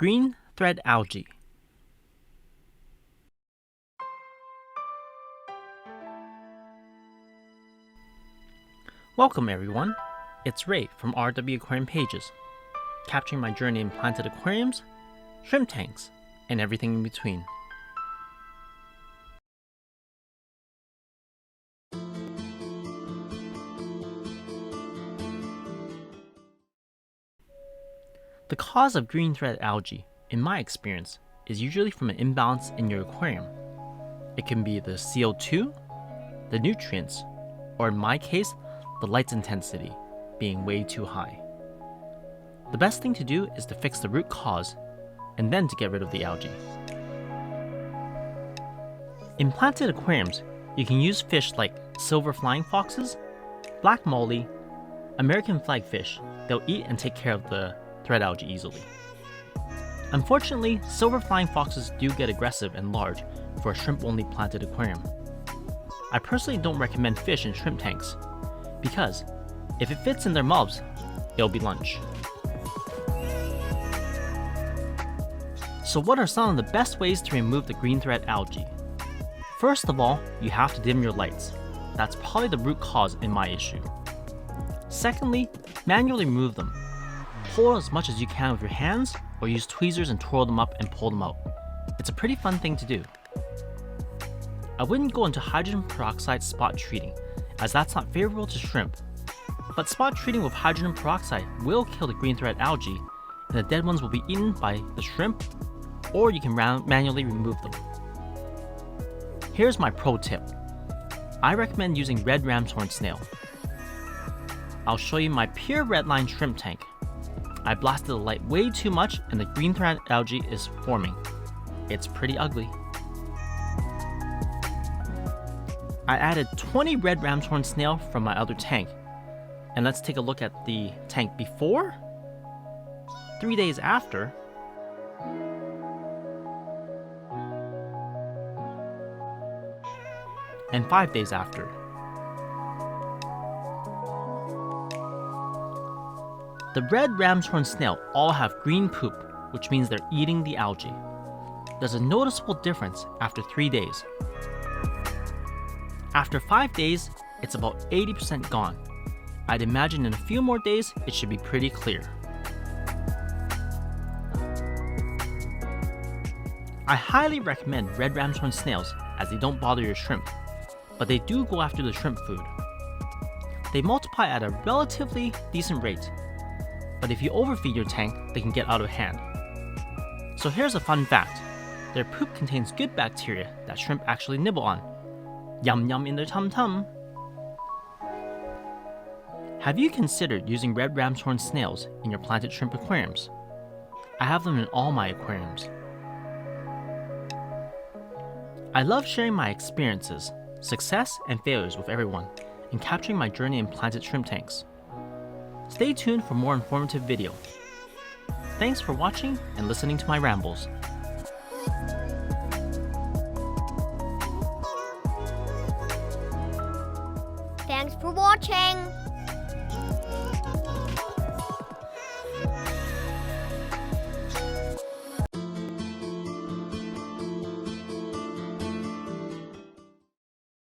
Green thread algae. Welcome everyone, it's Ray from RW Aquarium Pages, capturing my journey in planted aquariums, shrimp tanks, and everything in between. The cause of green thread algae, in my experience, is usually from an imbalance in your aquarium. It can be the CO2, the nutrients, or in my case, the light intensity being way too high. The best thing to do is to fix the root cause and then to get rid of the algae. In planted aquariums, you can use fish like silver flying foxes, black molly, American flagfish. They'll eat and take care of the thread algae easily. Unfortunately, silver flying foxes do get aggressive and large for a shrimp-only planted aquarium. I personally don't recommend fish in shrimp tanks because if it fits in their mouths, it'll be lunch. So what are some of the best ways to remove the green thread algae? First of all, you have to dim your lights. That's probably the root cause in my issue. Secondly, manually remove them. Pull as much as you can with your hands or use tweezers and twirl them up and pull them out. It's a pretty fun thing to do. I wouldn't go into hydrogen peroxide spot treating as that's not favorable to shrimp. But spot treating with hydrogen peroxide will kill the green thread algae and the dead ones will be eaten by the shrimp, or you can manually remove them. Here's my pro tip. I recommend using red ram's horn snail. I'll show you my pure redline shrimp tank. I blasted the light way too much and the green thread algae is forming. It's pretty ugly. I added 20 red ram's horn snail from my other tank. And let's take a look at the tank before, 3 days after, and 5 days after. The red ram's horn snail all have green poop, which means they're eating the algae. There's a noticeable difference after 3 days. After 5 days, it's about 80% gone. I'd imagine in a few more days, it should be pretty clear. I highly recommend red ram's horn snails as they don't bother your shrimp, but they do go after the shrimp food. They multiply at a relatively decent rate, but if you overfeed your tank, they can get out of hand. So here's a fun fact. Their poop contains good bacteria that shrimp actually nibble on. Yum yum in their tum-tum. Have you considered using red ram's horn snails in your planted shrimp aquariums? I have them in all my aquariums. I love sharing my experiences, success and failures with everyone, and capturing my journey in planted shrimp tanks. Stay tuned for more informative video. Thanks for watching and listening to my rambles. Thanks for watching!